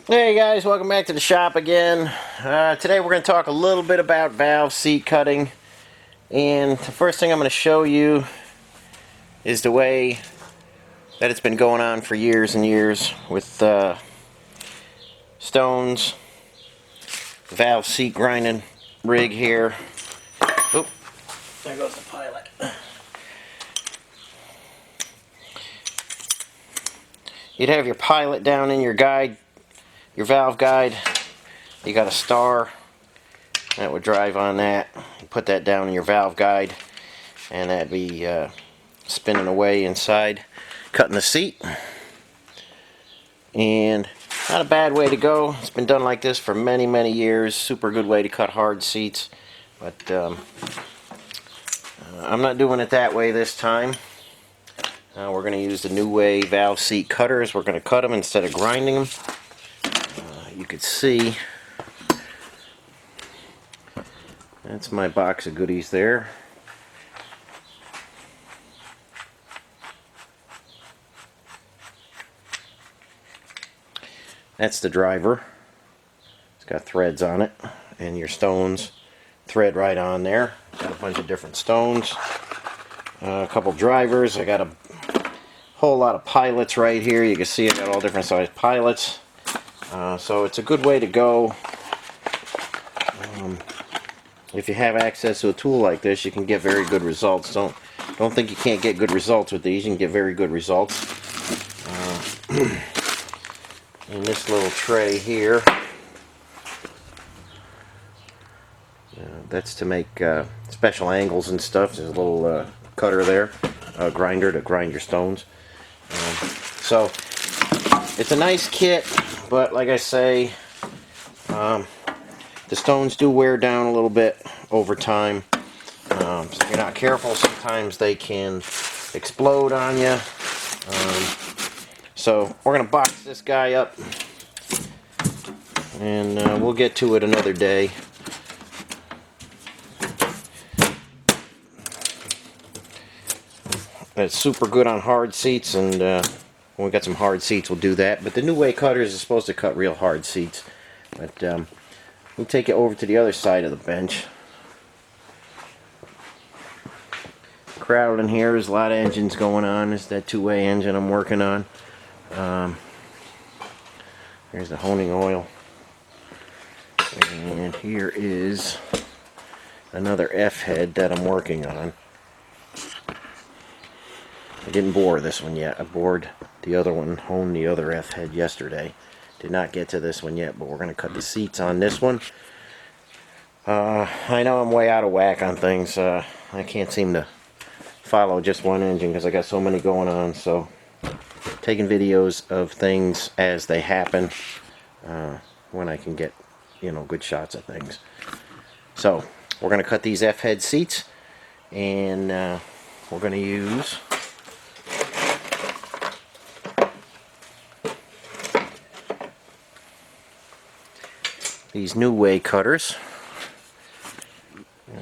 Hey guys, welcome back to the shop again. Today we're going to talk a little bit about valve seat cutting, and the first thing I'm going to show you is the way that it's been going on for years and years with stones, valve seat grinding rig here. Oop, there goes the pilot. You'd have your pilot down in your guide, your valve guide. You got a star that would drive on that. You put that down in your valve guide, and that'd be spinning away inside, cutting the seat. And not a bad way to go. It's been done like this for many years. Super good way to cut hard seats. But I'm not doing it that way this time. We're going to use the Neway valve seat cutters. We're going to cut them instead of grinding them. You could see that's my box of goodies there. That's the driver. It's got threads on it, and your stones thread right on there. Got a bunch of different stones, a couple drivers. I got a whole lot of pilots right here. You can see I got all different size pilots. So it's a good way to go. If you have access to a tool like this, you can get very good results. Don't think you can't get good results with these. You can get very good results. In this little tray here, that's to make special angles and stuff. There's a little cutter there, a grinder to grind your stones. So it's a nice kit, but like I say, the stones do wear down a little bit over time. So if you're not careful, sometimes they can explode on you. So we're going to box this guy up, and we'll get to it another day. It's super good on hard seats, and when we got some hard seats, we'll do that. But the Neway Cutters is supposed to cut real hard seats. But we'll take it over to the other side of the bench. Crowd in here, there's a lot of engines going on. It's that two-way engine I'm working on. There's the honing oil. And here is another F-head that I'm working on. I didn't bore this one yet. I bored the other one, honed the other F-head yesterday. Did not get to this one yet, but we're going to cut the seats on this one. I know I'm way out of whack on things. I can't seem to follow just one engine because I got so many going on. So taking videos of things as they happen when I can get, good shots of things. So we're going to cut these F-head seats, and we're going to use these Neway cutters.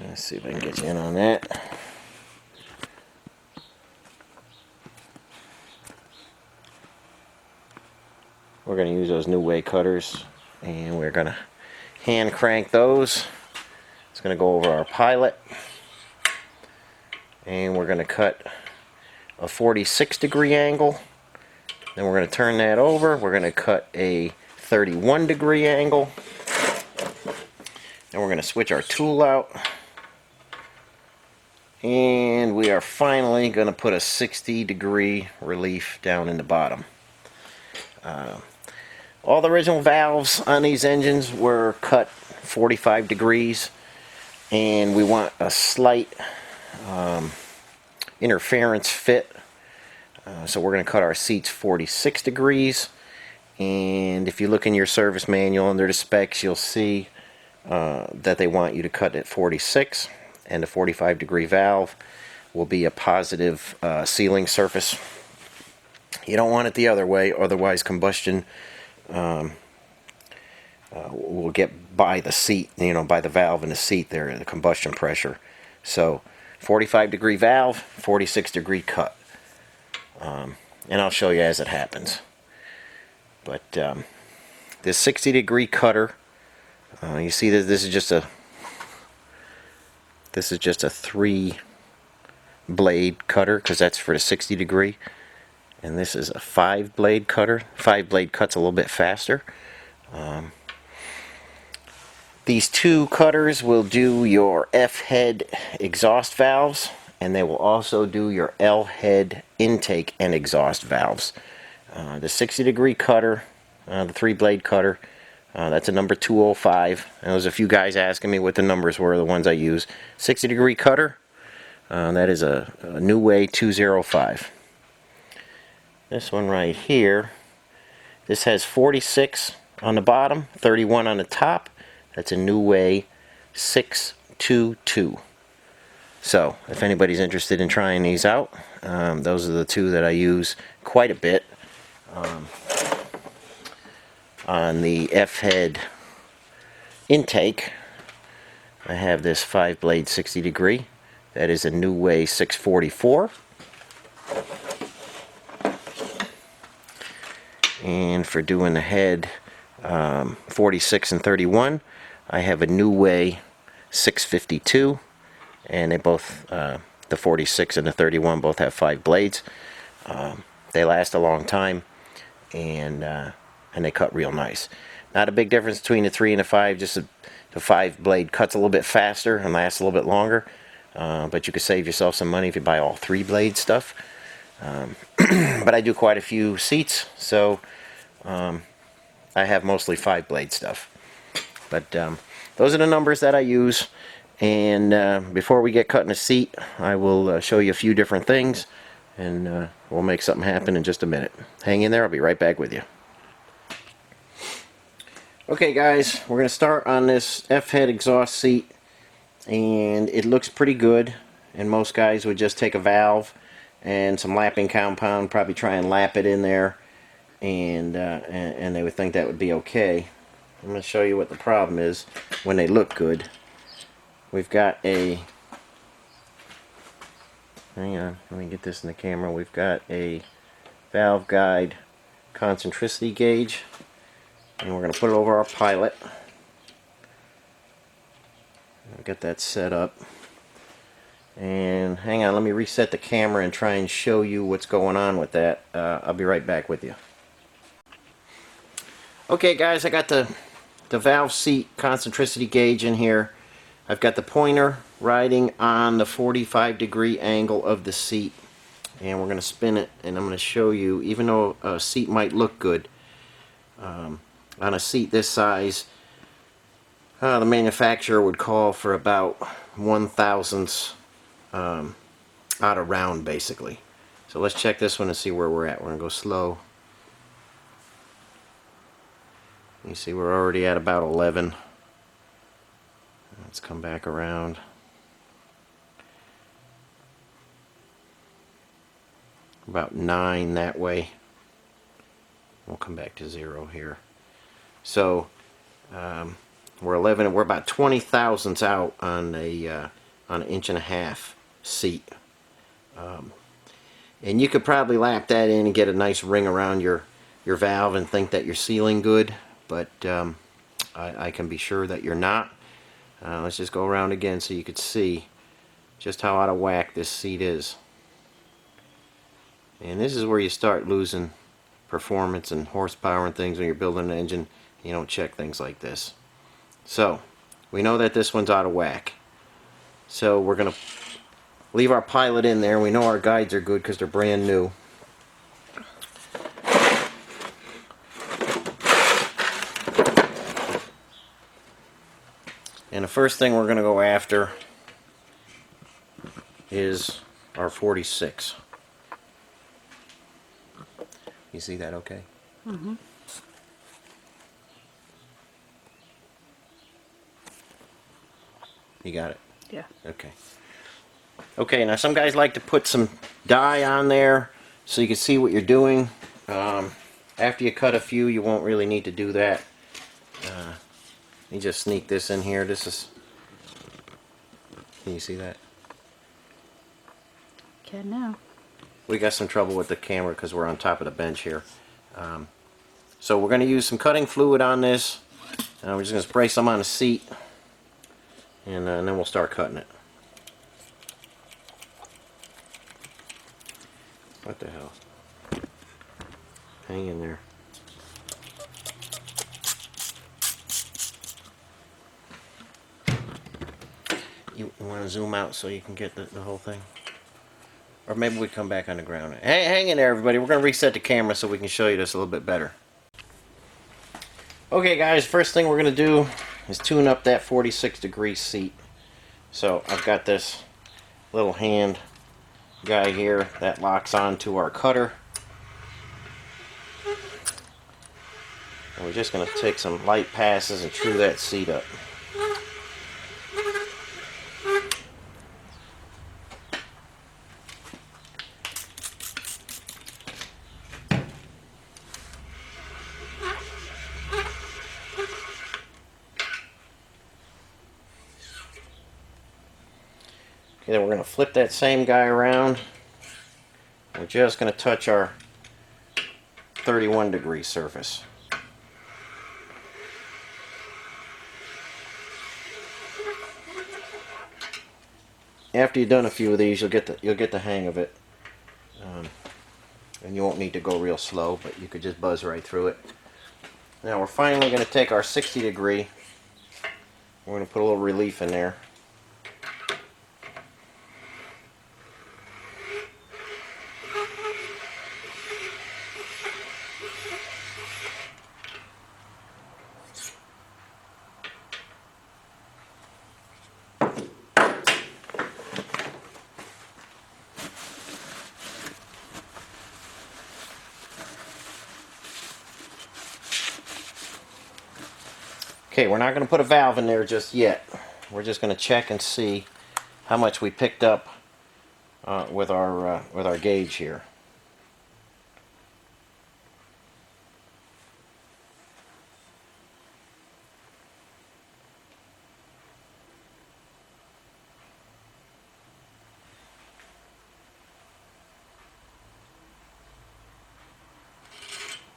Let's see if I can get you in on that. We're going to use those Neway cutters, and we're going to hand crank those. It's going to go over our pilot, and we're going to cut a 46-degree angle. Then we're going to turn that over. We're going to cut a 31-degree angle. Then we're going to switch our tool out, and we are finally going to put a 60-degree relief down in the bottom. All the original valves on these engines were cut 45 degrees, and we want a slight interference fit. So we're going to cut our seats 46 degrees, and if you look in your service manual under the specs, you'll see that they want you to cut at 46, and the 45-degree valve will be a positive sealing surface. You don't want it the other way, otherwise combustion will get by the seat, by the valve in the seat there, the combustion pressure. So 45-degree valve, 46-degree cut. And I'll show you as it happens. But this 60-degree cutter. You see that this is just a 3-blade cutter because that's for the 60-degree, and this is a 5-blade cutter. 5-blade cuts a little bit faster. These 2 cutters will do your F-head exhaust valves, and they will also do your L-head intake and exhaust valves. The 60-degree cutter, the 3-blade cutter, that's a number 205. And there was a few guys asking me what the numbers were, the ones I use. 60-degree cutter, that is a Neway 205. This one right here, this has 46 on the bottom, 31 on the top. That's a Neway 622. So, if anybody's interested in trying these out, those are the 2 that I use quite a bit. On the F-head intake, I have this 5-blade 60-degree. That is a Neway 644. And for doing the head 46 and 31, I have a Neway 652, and they both, the 46 and the 31, both have 5 blades. They last a long time, and they cut real nice. Not a big difference between the 3 and the 5, just the 5-blade cuts a little bit faster and lasts a little bit longer, but you could save yourself some money if you buy all 3-blade stuff. But I do quite a few seats, so I have mostly 5-blade stuff. But those are the numbers that I use, and before we get cutting a seat, I will show you a few different things, and we'll make something happen in just a minute. Hang in there, I'll be right back with you. Okay guys, we're going to start on this F-head exhaust seat, and it looks pretty good, and most guys would just take a valve and some lapping compound, probably try and lap it in there, and they would think that would be okay. I'm going to show you what the problem is when they look good. We've got a, hang on, let me get this in the camera. We've got a valve guide concentricity gauge, and we're going to put it over our pilot. I'll get that set up. And hang on, let me reset the camera and try and show you what's going on with that. I'll be right back with you. Okay guys, I got the valve seat concentricity gauge in here. I've got the pointer riding on the 45-degree angle of the seat, and we're going to spin it, and I'm going to show you, even though a seat might look good, on a seat this size, the manufacturer would call for about 1/1000 out of round, basically. So let's check this one and see where we're at. We're going to go slow. You see we're already at about 11. Let's come back around. About 9 that way. We'll come back to 0 here. So we're 11. We're about 20 thousandths out on an 1.5 inch seat. And you could probably lap that in and get a nice ring around your valve and think that you're sealing good, but I can be sure that you're not. Let's just go around again so you could see just how out of whack this seat is. And this is where you start losing performance and horsepower and things when you're building an engine. You don't check things like this. So we know that this one's out of whack. So we're going to leave our pilot in there. We know our guides are good because they're brand new. And the first thing we're going to go after is our 46. You see that okay? Mm-hmm. You got it? Yeah. Okay. Okay, now some guys like to put some dye on there so you can see what you're doing. After you cut a few, you won't really need to do that. You just sneak this in here. This is... Can you see that? Can now. We got some trouble with the camera because we're on top of the bench here. So we're going to use some cutting fluid on this. We're just going to spray some on the seat, and then we'll start cutting it. What the hell? Hang in there. You want to zoom out so you can get the whole thing? Or maybe we come back on the ground. Hey, hang in there, everybody. We're going to reset the camera so we can show you this a little bit better. Okay, guys, first thing we're going to do is tune up that 46-degree seat. So I've got this little hand guy here that locks onto our cutter. And we're just going to take some light passes and true that seat up. Okay, then we're going to flip that same guy around. We're just going to touch our 31-degree surface. After you've done a few of these, you'll get the hang of it, and you won't need to go real slow, but you could just buzz right through it. Now we're finally going to take our 60-degree. We're going to put a little relief in there. Okay, we're not going to put a valve in there just yet. We're just going to check and see how much we picked up with our gauge here.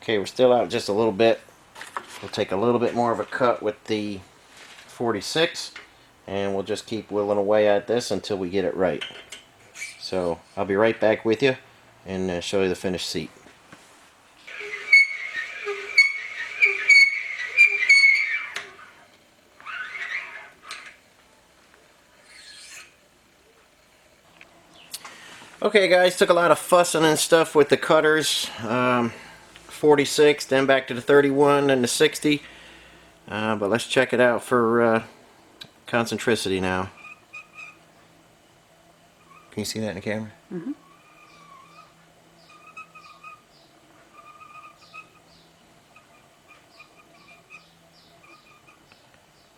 Okay, we're still out just a little bit. We'll take a little bit more of a cut with the 46, and we'll just keep whittling away at this until we get it right. So I'll be right back with you and show you the finished seat. Okay, guys, took a lot of fussing and stuff with the cutters. 46, then back to the 31 and the 60. But let's check it out for concentricity now. Can you see that in the camera? Mm-hmm.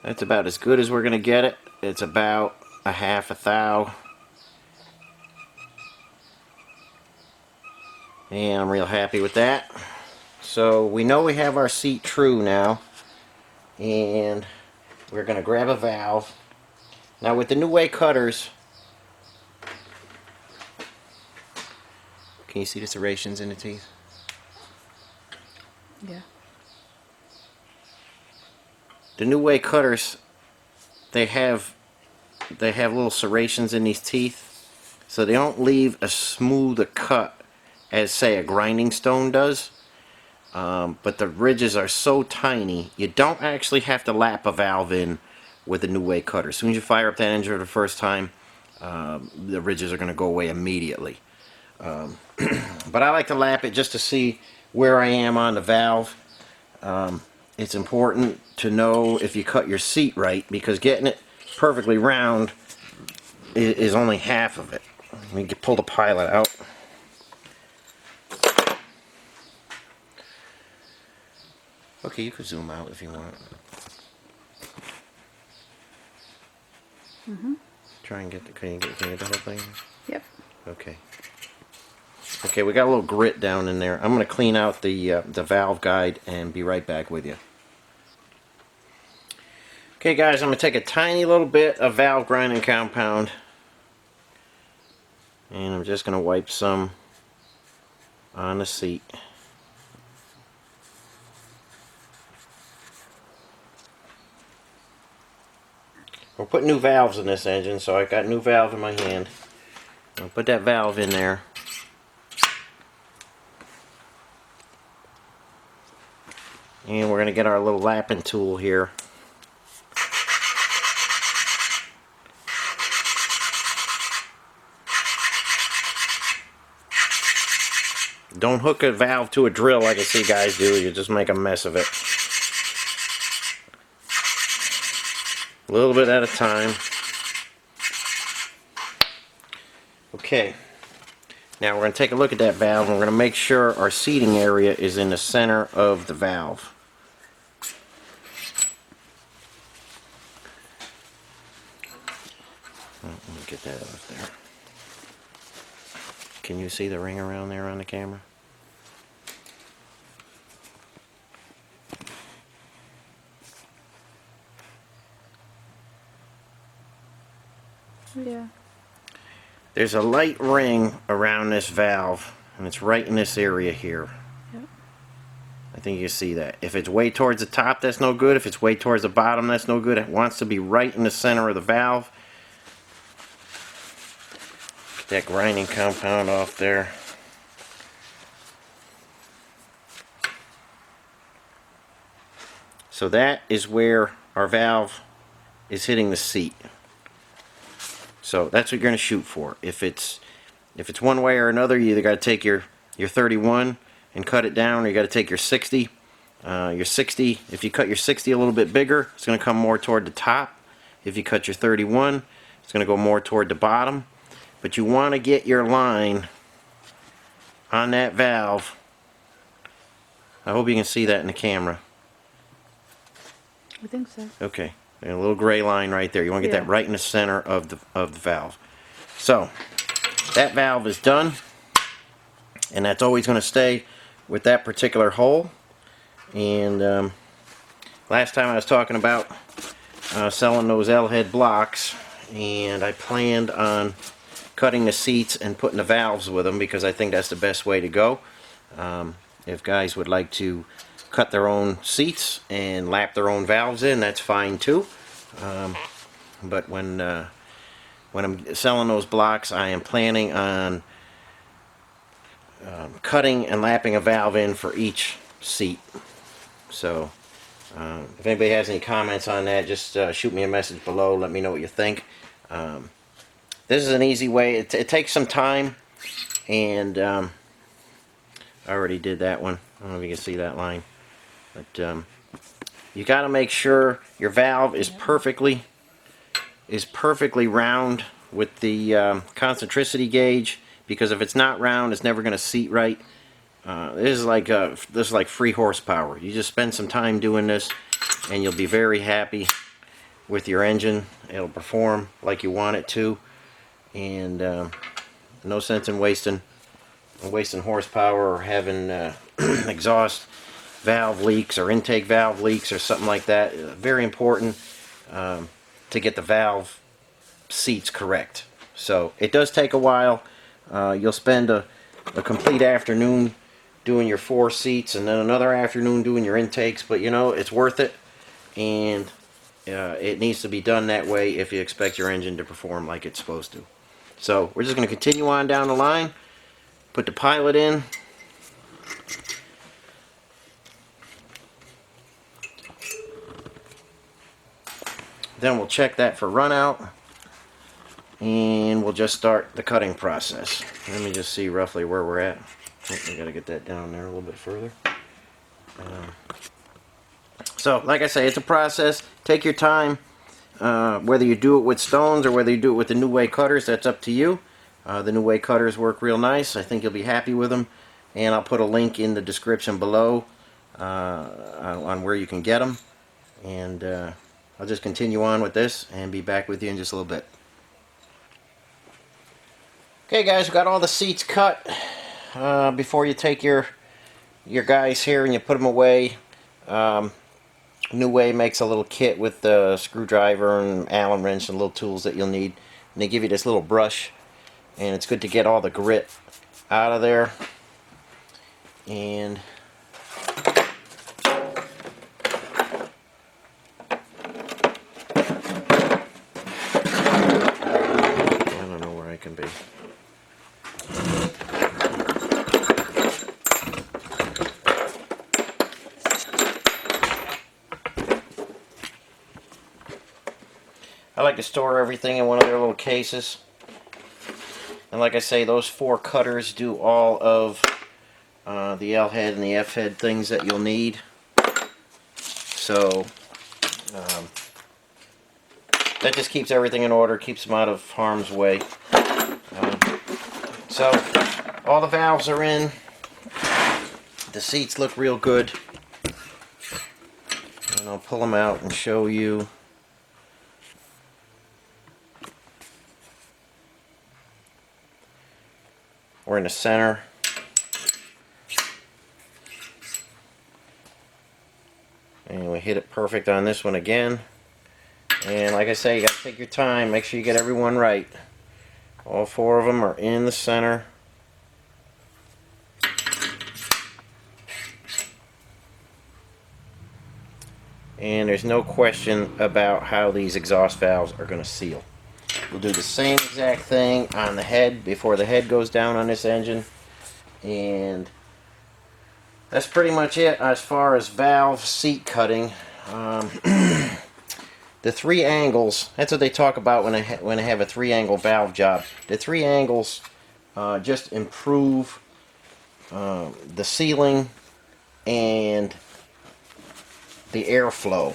That's about as good as we're going to get it. It's about a half a thou. And I'm real happy with that. So we know we have our seat true now, and we're going to grab a valve. Now with the Neway Cutters, can you see the serrations in the teeth? Yeah. The Neway Cutters, they have little serrations in these teeth, so they don't leave as smooth a cut as, say, a grinding stone does. But the ridges are so tiny, you don't actually have to lap a valve in with a Neway cutter. As soon as you fire up that engine for the first time, the ridges are going to go away immediately. But I like to lap it just to see where I am on the valve. It's important to know if you cut your seat right, because getting it perfectly round is only half of it. Let me pull the pilot out. Okay, you could zoom out if you want. Mm-hmm. Try and get the, can you get the whole thing? Yep. Okay. Okay, we got a little grit down in there. I'm going to clean out the valve guide and be right back with you. Okay, guys, I'm going to take a tiny little bit of valve grinding compound, and I'm just going to wipe some on the seat. we're putting new valves in this engine, so I got new valve in my hand. I'll put that valve in there. And we're going to get our little lapping tool here. Don't hook a valve to a drill like I see guys do. You just make a mess of it. A little bit at a time. Okay. Now we're going to take a look at that valve, and we're going to make sure our seating area is in the center of the valve. Let me get that off there. Can you see the ring around there on the camera? Yeah. There's a light ring around this valve, and it's right in this area here. Yep. I think you see that. If it's way towards the top, that's no good. If it's way towards the bottom, that's no good. It wants to be right in the center of the valve. Get that grinding compound off there. So that is where our valve is hitting the seat. So that's what you're going to shoot for. If it's one way or another, you either got to take your 31 and cut it down, or you got to take your 60. Your 60, if you cut your 60 a little bit bigger, it's going to come more toward the top. If you cut your 31, it's going to go more toward the bottom. But you want to get your line on that valve. I hope you can see that in the camera. I think so. Okay, and a little gray line right there. You want to get that right in the center of the valve. So that valve is done, and that's always going to stay with that particular hole. And last time I was talking about selling those L-head blocks, and I planned on cutting the seats and putting the valves with them because I think that's the best way to go. If guys would like to cut their own seats and lap their own valves in, that's fine too. But when I'm selling those blocks, I am planning on cutting and lapping a valve in for each seat. So if anybody has any comments on that, just shoot me a message below. Let me know what you think. This is an easy way. It takes some time, and I already did that one. I don't know if you can see that line. But you got to make sure your valve is perfectly round with the concentricity gauge, because if it's not round, it's never going to seat right. This is like free horsepower. You just spend some time doing this, and you'll be very happy with your engine. It'll perform like you want it to, and no sense in wasting horsepower or having exhaust valve leaks or intake valve leaks or something like that. Very important to get the valve seats correct. So it does take a while. You'll spend a complete afternoon doing your 4 seats, and then another afternoon doing your intakes, but you know, it's worth it, and it needs to be done that way if you expect your engine to perform like it's supposed to. So we're just going to continue on down the line, put the pilot in. Then we'll check that for run out, and we'll just start the cutting process. Let me just see roughly where we're at. I think we got to get that down there a little bit further. So like I say, it's a process. Take your time. Whether you do it with stones or whether you do it with the Neway Cutters, that's up to you. The Neway Cutters work real nice. I think you'll be happy with them, and I'll put a link in the description below on where you can get them. And I'll just continue on with this and be back with you in just a little bit. Okay guys, we got all the seats cut. Before you take your guys here and you put them away, Neway makes a little kit with the screwdriver and Allen wrench and little tools that you'll need. And they give you this little brush, and it's good to get all the grit out of there. And I like to store everything in one of their little cases. And like I say, those 4 cutters do all of the L head and the F head things that you'll need. So that just keeps everything in order, keeps them out of harm's way. So all the valves are in. The seats look real good. And I'll pull them out and show you. We're in the center. And we hit it perfect on this one again. And like I say, you got to take your time. Make sure you get everyone right. All 4 of them are in the center. And there's no question about how these exhaust valves are going to seal. We'll do the same exact thing on the head before the head goes down on this engine. And that's pretty much it as far as valve seat cutting. The 3 angles, that's what they talk about when I have a 3-angle valve job. The 3 angles just improve the sealing and the airflow.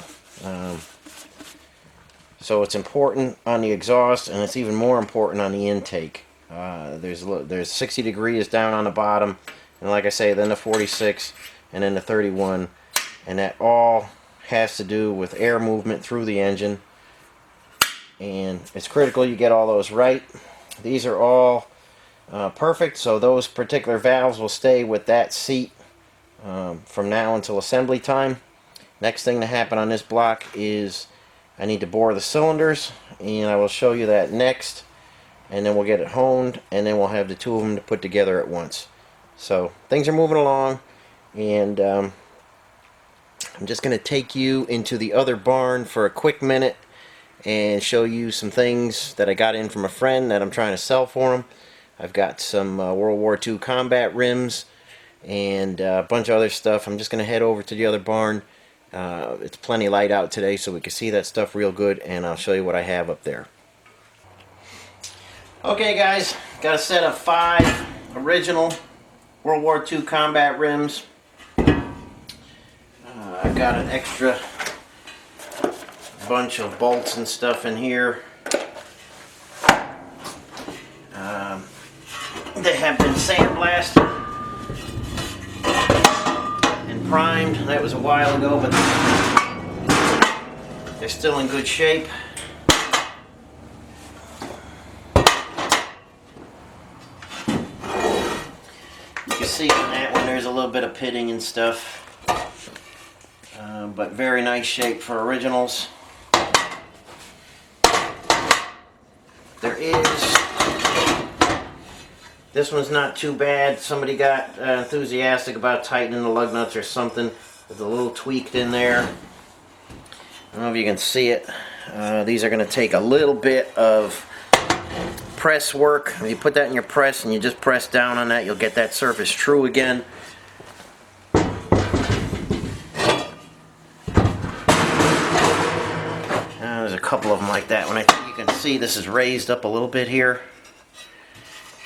So it's important on the exhaust, and it's even more important on the intake. There's 60 degrees down on the bottom, and like I say, then the 46, and then the 31, and that all has to do with air movement through the engine. And it's critical you get all those right. These are all perfect, so those particular valves will stay with that seat from now until assembly time. Next thing to happen on this block is I need to bore the cylinders, and I will show you that next, and then we'll get it honed, and then we'll have the 2 of them to put together at once. So things are moving along, and I'm just going to take you into the other barn for a quick minute and show you some things that I got in from a friend that I'm trying to sell for him. I've got some World War II combat rims and a bunch of other stuff. I'm just going to head over to the other barn. It's plenty light out today, so we can see that stuff real good, and I'll show you what I have up there. Okay guys, got a set of 5 original World War II combat rims. I've got an extra bunch of bolts and stuff in here. They have been sandblasted and primed. That was a while ago, but they're still in good shape. You can see on that one there's a little bit of pitting and stuff, but very nice shape for originals. There is, this one's not too bad. Somebody got enthusiastic about tightening the lug nuts or something. There's a little tweaked in there. I don't know if you can see it. These are going to take a little bit of press work. If you put that in your press and you just press down on that, you'll get that surface true again. There's a couple of them like that. When I think you can see, this is raised up a little bit here.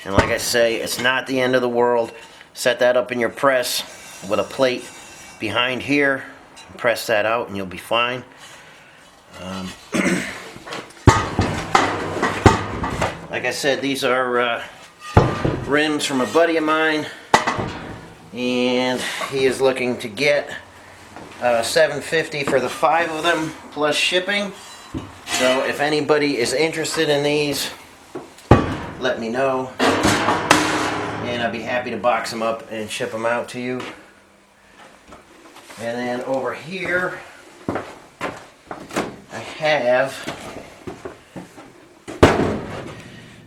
And like I say, it's not the end of the world. Set that up in your press with a plate behind here. Press that out and you'll be fine. Like I said, these are rims from a buddy of mine, and he is looking to get $750 for the 5 of them plus shipping. So if anybody is interested in these, let me know, and I'd be happy to box them up and ship them out to you. And then over here I have,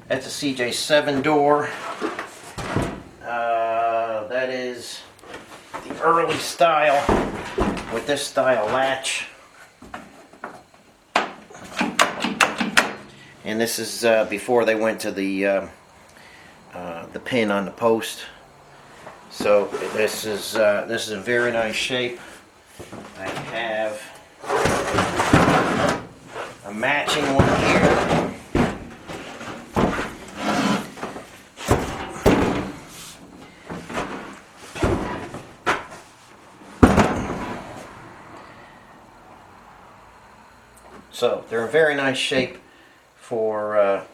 that's a CJ7 door. That is the early style with this style latch. And this is before they went to the pin on the post. So this is in very nice shape. I have a matching one here. So they're in very nice shape for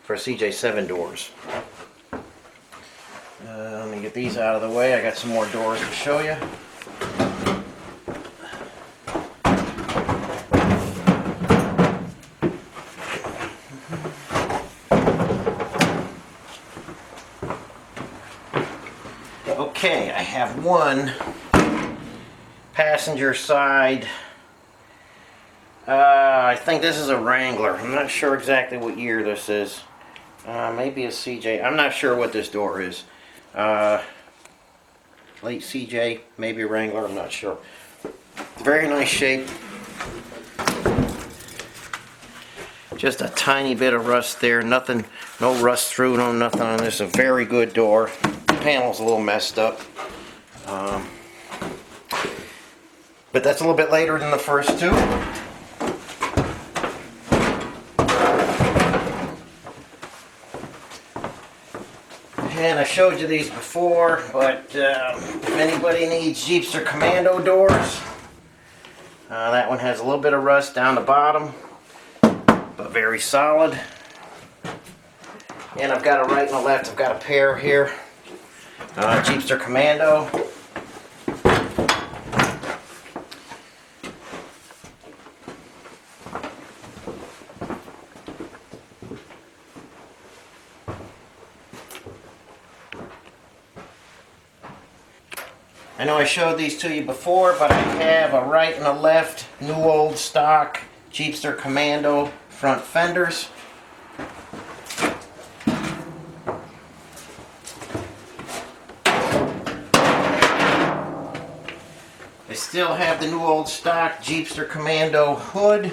CJ7 doors. Let me get these out of the way. I got some more doors to show you. Okay, I have one passenger side. I think this is a Wrangler. I'm not sure exactly what year this is. Maybe a CJ. I'm not sure what this door is. Late CJ, maybe a Wrangler. I'm not sure. Very nice shape. Just a tiny bit of rust there. Nothing, no rust through, no nothing on this. A very good door. The panel's a little messed up. But that's a little bit later than the first two. And I showed you these before, but if anybody needs Jeepster Commando doors, that one has a little bit of rust down the bottom, but very solid. And I've got a right and a left. I've got a pair here. Jeepster Commando. I know I showed these to you before, but I have a right and a left new old stock Jeepster Commando front fenders. I still have the new old stock Jeepster Commando hood,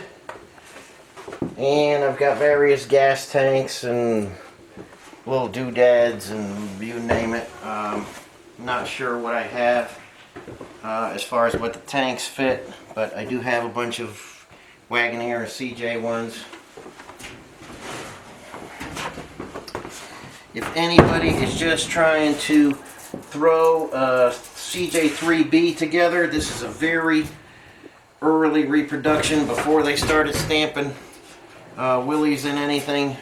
and I've got various gas tanks and little doodads and you name it. Not sure what I have as far as what the tanks fit, but I do have a bunch of Wagoneer CJ ones. If anybody is just trying to throw a CJ3B together, this is a very early reproduction before they started stamping Willys in anything.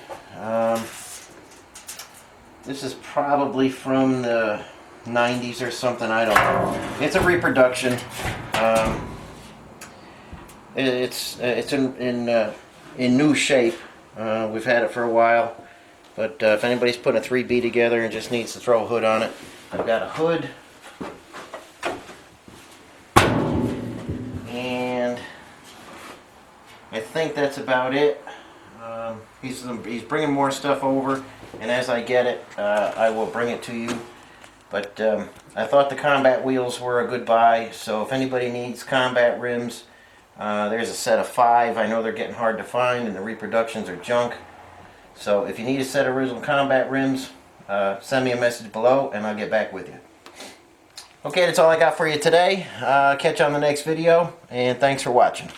This is probably from the 90s or something, I don't know. It's a reproduction. It's in new shape. We've had it for a while, but if anybody's putting a 3B together and just needs to throw a hood on it, I've got a hood. And I think that's about it. He's bringing more stuff over, and as I get it, I will bring it to you. But I thought the combat wheels were a good buy, so if anybody needs combat rims, there's a set of 5. I know they're getting hard to find, and the reproductions are junk. So if you need a set of original combat rims, send me a message below, and I'll get back with you. Okay, that's all I got for you today. Catch you on the next video, and thanks for watching.